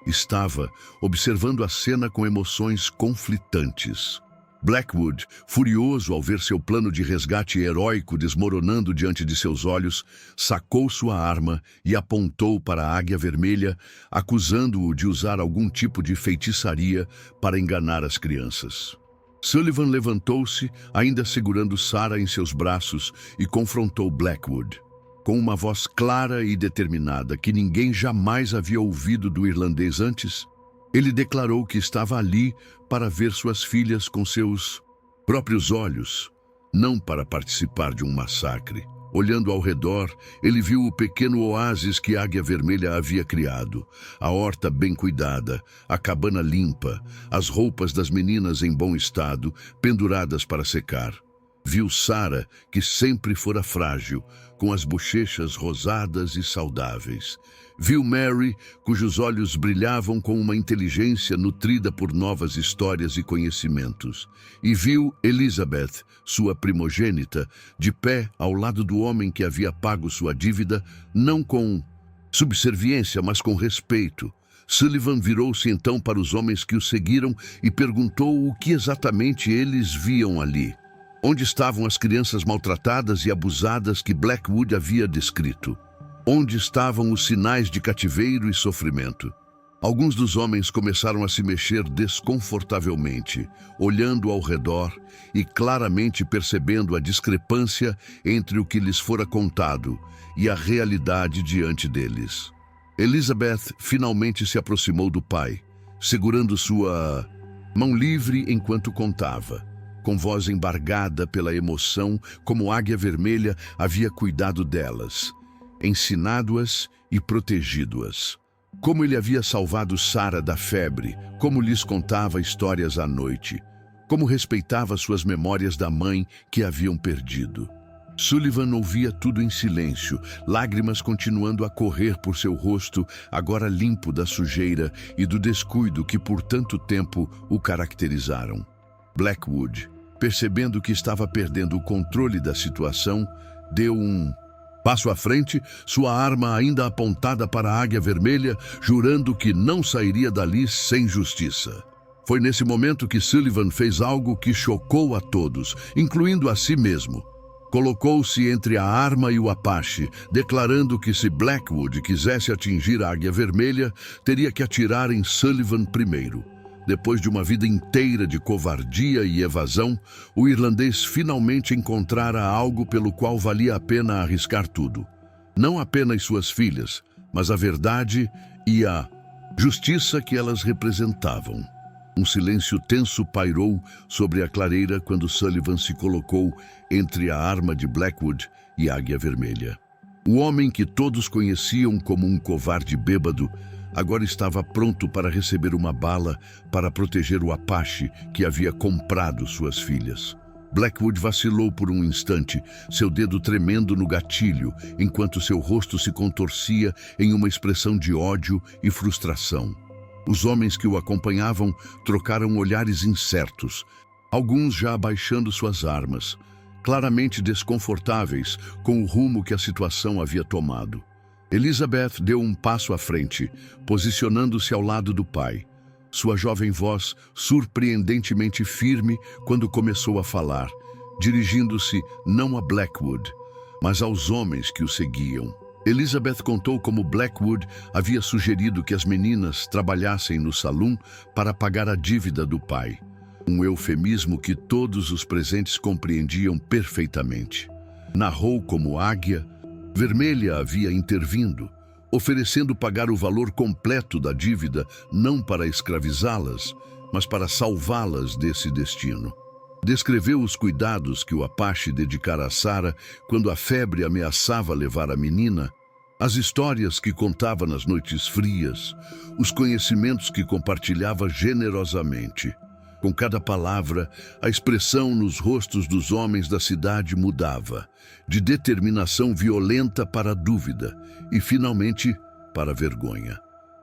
estava, observando a cena com emoções conflitantes. Blackwood, furioso ao ver seu plano de resgate heróico desmoronando diante de seus olhos, sacou sua arma e apontou para a Águia Vermelha, acusando-o de usar algum tipo de feitiçaria para enganar as crianças. Sullivan levantou-se, ainda segurando Sarah em seus braços, e confrontou Blackwood. Com uma voz clara e determinada que ninguém jamais havia ouvido do irlandês antes, ele declarou que estava ali para ver suas filhas com seus próprios olhos, não para participar de um massacre. Olhando ao redor, ele viu o pequeno oásis que Águia Vermelha havia criado, a horta bem cuidada, a cabana limpa, as roupas das meninas em bom estado, penduradas para secar. Viu Sarah, que sempre fora frágil, com as bochechas rosadas e saudáveis. Viu Mary, cujos olhos brilhavam com uma inteligência nutrida por novas histórias e conhecimentos. E viu Elizabeth, sua primogênita, de pé ao lado do homem que havia pago sua dívida, não com subserviência, mas com respeito. Sullivan virou-se então para os homens que o seguiram e perguntou o que exatamente eles viam ali. Onde estavam as crianças maltratadas e abusadas que Blackwood havia descrito? Onde estavam os sinais de cativeiro e sofrimento? Alguns dos homens começaram a se mexer desconfortavelmente, olhando ao redor e claramente percebendo a discrepância entre o que lhes fora contado e a realidade diante deles. Elizabeth finalmente se aproximou do pai, segurando sua mão livre enquanto contava. Com voz embargada pela emoção, como Águia Vermelha havia cuidado delas, ensinado-as e protegido-as. Como ele havia salvado Sarah da febre, como lhes contava histórias à noite, como respeitava suas memórias da mãe que haviam perdido. Sullivan ouvia tudo em silêncio, lágrimas continuando a correr por seu rosto, agora limpo da sujeira e do descuido que por tanto tempo o caracterizaram. Blackwood, percebendo que estava perdendo o controle da situação, deu um passo à frente, sua arma ainda apontada para a Águia Vermelha, jurando que não sairia dali sem justiça. Foi nesse momento que Sullivan fez algo que chocou a todos, incluindo a si mesmo. Colocou-se entre a arma e o Apache, declarando que se Blackwood quisesse atingir a Águia Vermelha, teria que atirar em Sullivan primeiro. Depois de uma vida inteira de covardia e evasão, o irlandês finalmente encontrara algo pelo qual valia a pena arriscar tudo. Não apenas suas filhas, mas a verdade e a justiça que elas representavam. Um silêncio tenso pairou sobre a clareira quando Sullivan se colocou entre a arma de Blackwood e a Águia Vermelha. O homem que todos conheciam como um covarde bêbado agora estava pronto para receber uma bala para proteger o Apache que havia comprado suas filhas. Blackwood vacilou por um instante, seu dedo tremendo no gatilho, enquanto seu rosto se contorcia em uma expressão de ódio e frustração. Os homens que o acompanhavam trocaram olhares incertos, alguns já abaixando suas armas, claramente desconfortáveis com o rumo que a situação havia tomado. Elizabeth deu um passo à frente, posicionando-se ao lado do pai. Sua jovem voz surpreendentemente firme quando começou a falar, dirigindo-se não a Blackwood, mas aos homens que o seguiam. Elizabeth contou como Blackwood havia sugerido que as meninas trabalhassem no salão para pagar a dívida do pai. Um eufemismo que todos os presentes compreendiam perfeitamente. Narrou como Águia Vermelha havia intervindo, oferecendo pagar o valor completo da dívida não para escravizá-las, mas para salvá-las desse destino. Descreveu os cuidados que o Apache dedicara a Sarah quando a febre ameaçava levar a menina, as histórias que contava nas noites frias, os conhecimentos que compartilhava generosamente. Com cada palavra, a expressão nos rostos dos homens da cidade mudava, de determinação violenta para a dúvida e, finalmente, para a vergonha.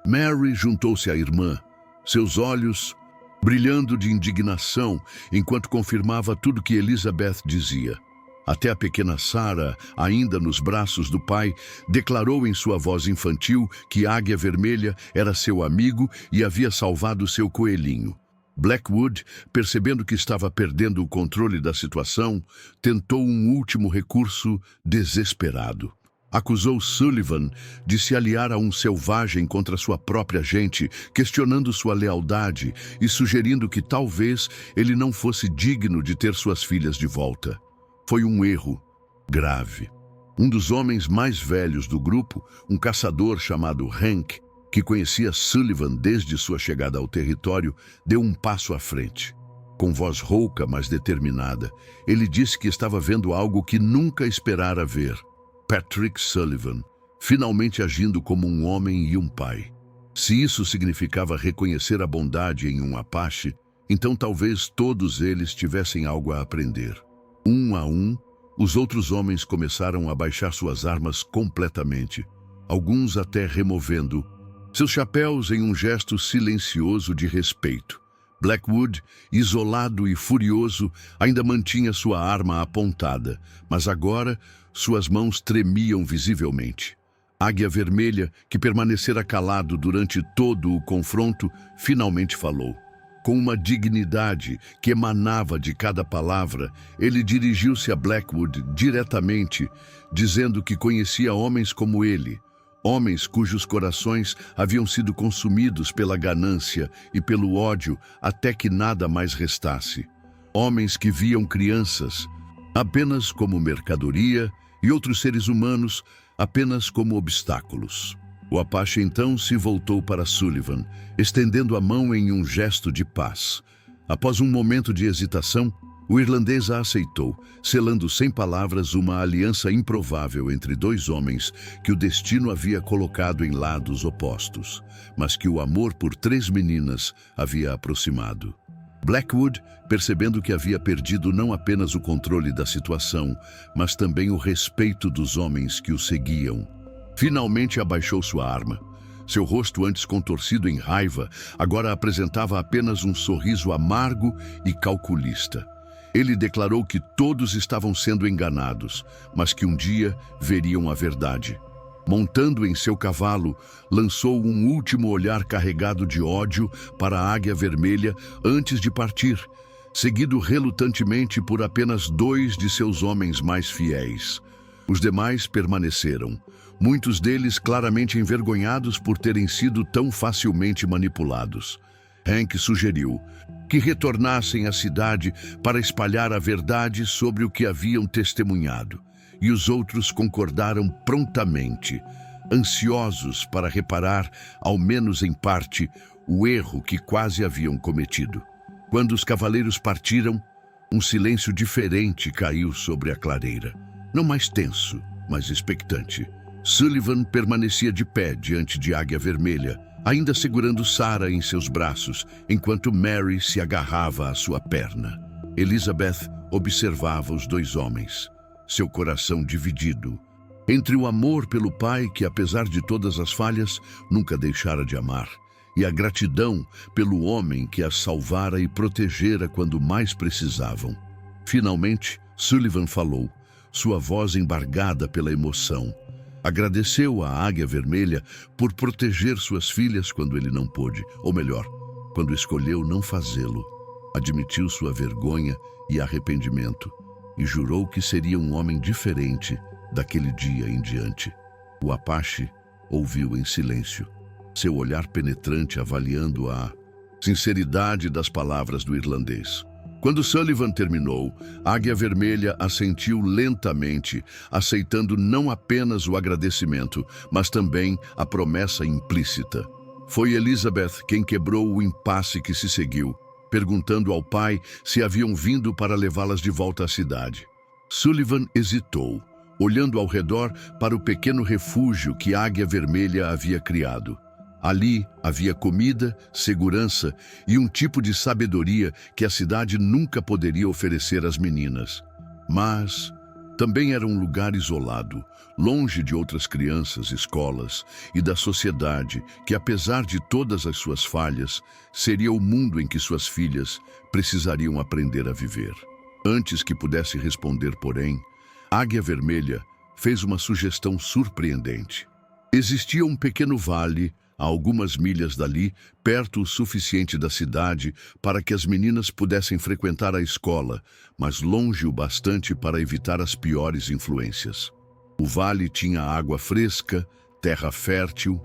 Mary juntou-se à irmã, seus olhos brilhando de indignação enquanto confirmava tudo que Elizabeth dizia. Até a pequena Sarah, ainda nos braços do pai, declarou em sua voz infantil que Águia Vermelha era seu amigo e havia salvado seu coelhinho. Blackwood, percebendo que estava perdendo o controle da situação, tentou um último recurso desesperado. Acusou Sullivan de se aliar a um selvagem contra sua própria gente, questionando sua lealdade e sugerindo que talvez ele não fosse digno de ter suas filhas de volta. Foi um erro grave. Um dos homens mais velhos do grupo, um caçador chamado Hank, que conhecia Sullivan desde sua chegada ao território, deu um passo à frente. Com voz rouca, mas determinada, ele disse que estava vendo algo que nunca esperara ver. Patrick Sullivan, finalmente agindo como um homem e um pai. Se isso significava reconhecer a bondade em um Apache, então talvez todos eles tivessem algo a aprender. Um a um, os outros homens começaram a baixar suas armas completamente, alguns até removendo seus chapéus em um gesto silencioso de respeito. Blackwood, isolado e furioso, ainda mantinha sua arma apontada, mas agora suas mãos tremiam visivelmente. Águia Vermelha, que permanecera calado durante todo o confronto, finalmente falou. Com uma dignidade que emanava de cada palavra, ele dirigiu-se a Blackwood diretamente, dizendo que conhecia homens como ele, homens cujos corações haviam sido consumidos pela ganância e pelo ódio até que nada mais restasse. Homens que viam crianças apenas como mercadoria e outros seres humanos apenas como obstáculos. O Apache então se voltou para Sullivan, estendendo a mão em um gesto de paz. Após um momento de hesitação, o irlandês a aceitou, selando sem palavras uma aliança improvável entre dois homens que o destino havia colocado em lados opostos, mas que o amor por 3 meninas havia aproximado. Blackwood, percebendo que havia perdido não apenas o controle da situação, mas também o respeito dos homens que o seguiam, finalmente abaixou sua arma. Seu rosto, antes contorcido em raiva, agora apresentava apenas um sorriso amargo e calculista. Ele declarou que todos estavam sendo enganados, mas que um dia veriam a verdade. Montando em seu cavalo, lançou um último olhar carregado de ódio para a Águia Vermelha antes de partir, seguido relutantemente por apenas 2 de seus homens mais fiéis. Os demais permaneceram, muitos deles claramente envergonhados por terem sido tão facilmente manipulados. Hank sugeriu que retornassem à cidade para espalhar a verdade sobre o que haviam testemunhado, e os outros concordaram prontamente, ansiosos para reparar, ao menos em parte, o erro que quase haviam cometido. Quando os cavaleiros partiram, um silêncio diferente caiu sobre a clareira. Não mais tenso, mas expectante. Sullivan permanecia de pé diante de Águia Vermelha, ainda segurando Sarah em seus braços, enquanto Mary se agarrava à sua perna. Elizabeth observava os 2 homens, seu coração dividido, entre o amor pelo pai que, apesar de todas as falhas, nunca deixara de amar, e a gratidão pelo homem que as salvara e protegera quando mais precisavam. Finalmente, Sullivan falou, sua voz embargada pela emoção. Agradeceu à Águia Vermelha por proteger suas filhas quando ele não pôde, ou melhor, quando escolheu não fazê-lo. Admitiu sua vergonha e arrependimento e jurou que seria um homem diferente daquele dia em diante. O Apache ouviu em silêncio, seu olhar penetrante avaliando a sinceridade das palavras do irlandês. Quando Sullivan terminou, Águia Vermelha assentiu lentamente, aceitando não apenas o agradecimento, mas também a promessa implícita. Foi Elizabeth quem quebrou o impasse que se seguiu, perguntando ao pai se haviam vindo para levá-las de volta à cidade. Sullivan hesitou, olhando ao redor para o pequeno refúgio que Águia Vermelha havia criado. Ali havia comida, segurança e um tipo de sabedoria que a cidade nunca poderia oferecer às meninas. Mas também era um lugar isolado, longe de outras crianças, escolas e da sociedade que, apesar de todas as suas falhas, seria o mundo em que suas filhas precisariam aprender a viver. Antes que pudesse responder, porém, Águia Vermelha fez uma sugestão surpreendente. Existia um pequeno vale a algumas milhas dali, perto o suficiente da cidade para que as meninas pudessem frequentar a escola, mas longe o bastante para evitar as piores influências. O vale tinha água fresca, terra fértil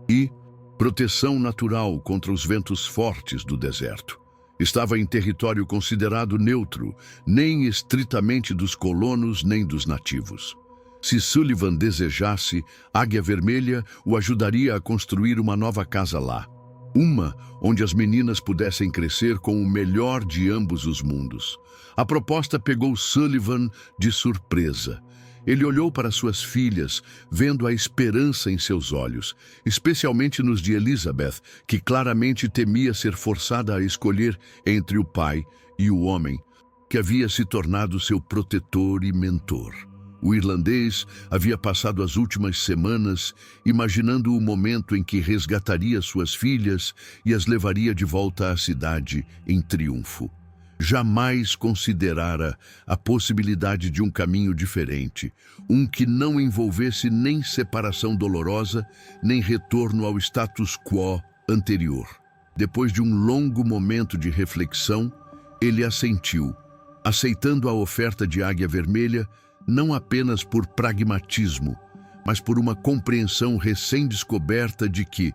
e proteção natural contra os ventos fortes do deserto. Estava em território considerado neutro, nem estritamente dos colonos nem dos nativos. Se Sullivan desejasse, Águia Vermelha o ajudaria a construir uma nova casa lá. Uma onde as meninas pudessem crescer com o melhor de ambos os mundos. A proposta pegou Sullivan de surpresa. Ele olhou para suas filhas, vendo a esperança em seus olhos, especialmente nos de Elizabeth, que claramente temia ser forçada a escolher entre o pai e o homem, que havia se tornado seu protetor e mentor. O irlandês havia passado as últimas semanas imaginando o momento em que resgataria suas filhas e as levaria de volta à cidade em triunfo. Jamais considerara a possibilidade de um caminho diferente, um que não envolvesse nem separação dolorosa, nem retorno ao status quo anterior. Depois de um longo momento de reflexão, ele assentiu, aceitando a oferta de Águia Vermelha, não apenas por pragmatismo, mas por uma compreensão recém-descoberta de que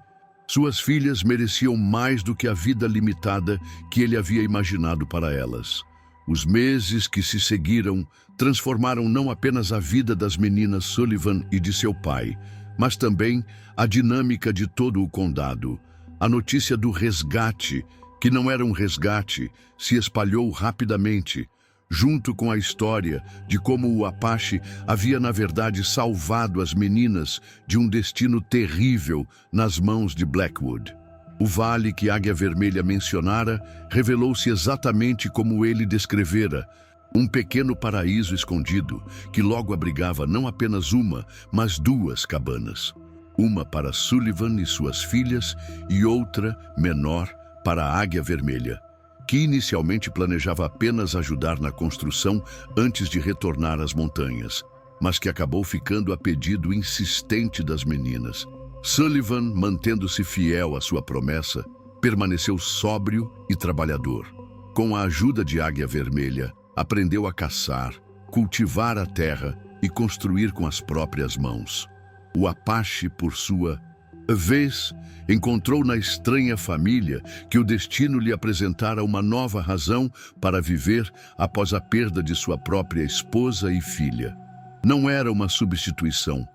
suas filhas mereciam mais do que a vida limitada que ele havia imaginado para elas. Os meses que se seguiram transformaram não apenas a vida das meninas Sullivan e de seu pai, mas também a dinâmica de todo o condado. A notícia do resgate, que não era um resgate, se espalhou rapidamente, junto com a história de como o Apache havia, na verdade, salvado as meninas de um destino terrível nas mãos de Blackwood. O vale que Águia Vermelha mencionara revelou-se exatamente como ele descrevera, um pequeno paraíso escondido que logo abrigava não apenas uma, mas duas cabanas. Uma para Sullivan e suas filhas e outra, menor, para a Águia Vermelha, que inicialmente planejava apenas ajudar na construção antes de retornar às montanhas, mas que acabou ficando a pedido insistente das meninas. Sullivan, mantendo-se fiel à sua promessa, permaneceu sóbrio e trabalhador. Com a ajuda de Águia Vermelha, aprendeu a caçar, cultivar a terra e construir com as próprias mãos. O Apache, por sua vez, encontrou na estranha família que o destino lhe apresentara uma nova razão para viver após a perda de sua própria esposa e filha. Não era uma substituição.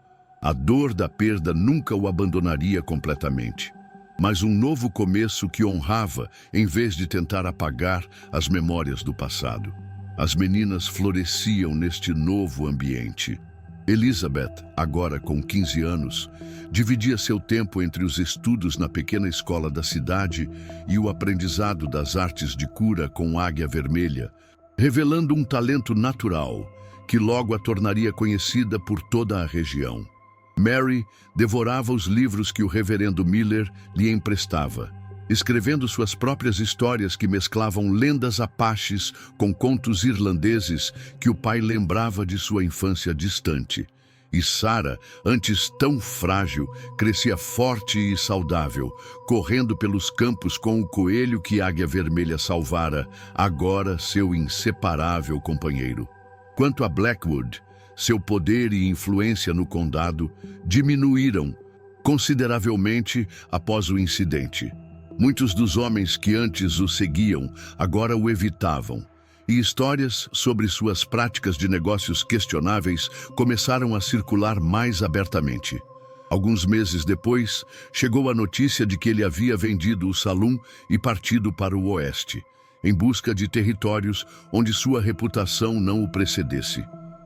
A dor da perda nunca o abandonaria completamente, mas um novo começo que honrava em vez de tentar apagar as memórias do passado. As meninas floresciam neste novo ambiente. Elizabeth, agora com 15 anos, dividia seu tempo entre os estudos na pequena escola da cidade e o aprendizado das artes de cura com Águia Vermelha, revelando um talento natural que logo a tornaria conhecida por toda a região. Mary devorava os livros que o reverendo Miller lhe emprestava, escrevendo suas próprias histórias que mesclavam lendas apaches com contos irlandeses que o pai lembrava de sua infância distante. E Sarah, antes tão frágil, crescia forte e saudável, correndo pelos campos com o coelho que Águia Vermelha salvara, agora seu inseparável companheiro. Quanto a Blackwood, seu poder e influência no condado diminuíram consideravelmente após o incidente. Muitos dos homens que antes o seguiam agora o evitavam, e histórias sobre suas práticas de negócios questionáveis começaram a circular mais abertamente. Alguns meses depois, chegou a notícia de que ele havia vendido o salão e partido para o oeste, em busca de territórios onde sua reputação não o precedesse.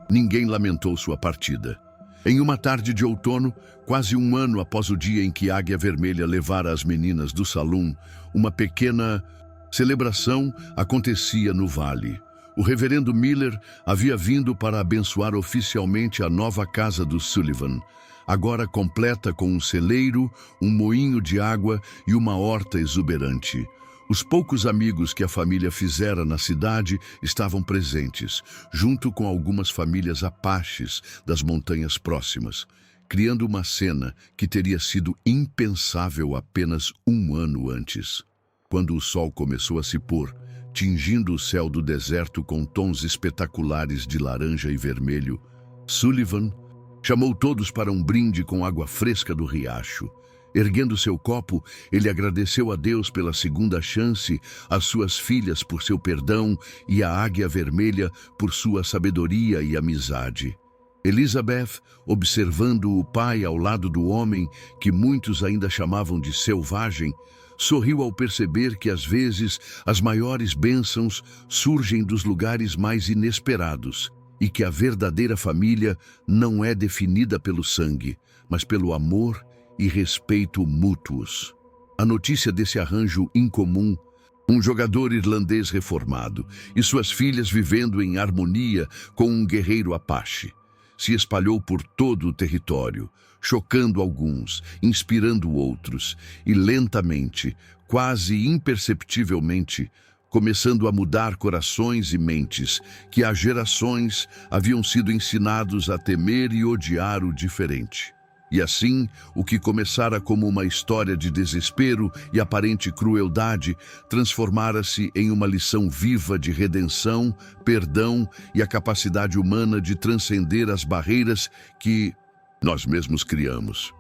Ninguém lamentou sua partida. Em uma tarde de outono, quase um ano após o dia em que Águia Vermelha levara as meninas do salão, uma pequena celebração acontecia no vale. O reverendo Miller havia vindo para abençoar oficialmente a nova casa dos Sullivan, agora completa com um celeiro, um moinho de água e uma horta exuberante. Os poucos amigos que a família fizera na cidade estavam presentes, junto com algumas famílias apaches das montanhas próximas, criando uma cena que teria sido impensável apenas um ano antes. Quando o sol começou a se pôr, tingindo o céu do deserto com tons espetaculares de laranja e vermelho, Sullivan Chamou todos para um brinde com água fresca do riacho. Erguendo seu copo, ele agradeceu a Deus pela segunda chance, às suas filhas por seu perdão e à águia vermelha por sua sabedoria e amizade. Elizabeth, observando o pai ao lado do homem, que muitos ainda chamavam de selvagem, sorriu ao perceber que às vezes as maiores bênçãos surgem dos lugares mais inesperados e que a verdadeira família não é definida pelo sangue, mas pelo amor e respeito mútuos. A notícia desse arranjo incomum, um jogador irlandês reformado e suas filhas vivendo em harmonia com um guerreiro apache, se espalhou por todo o território, chocando alguns, inspirando outros e lentamente, quase imperceptivelmente, começando a mudar corações e mentes que há gerações haviam sido ensinados a temer e odiar o diferente. E assim, o que começara como uma história de desespero e aparente crueldade, transformara-se em uma lição viva de redenção, perdão e a capacidade humana de transcender as barreiras que nós mesmos criamos.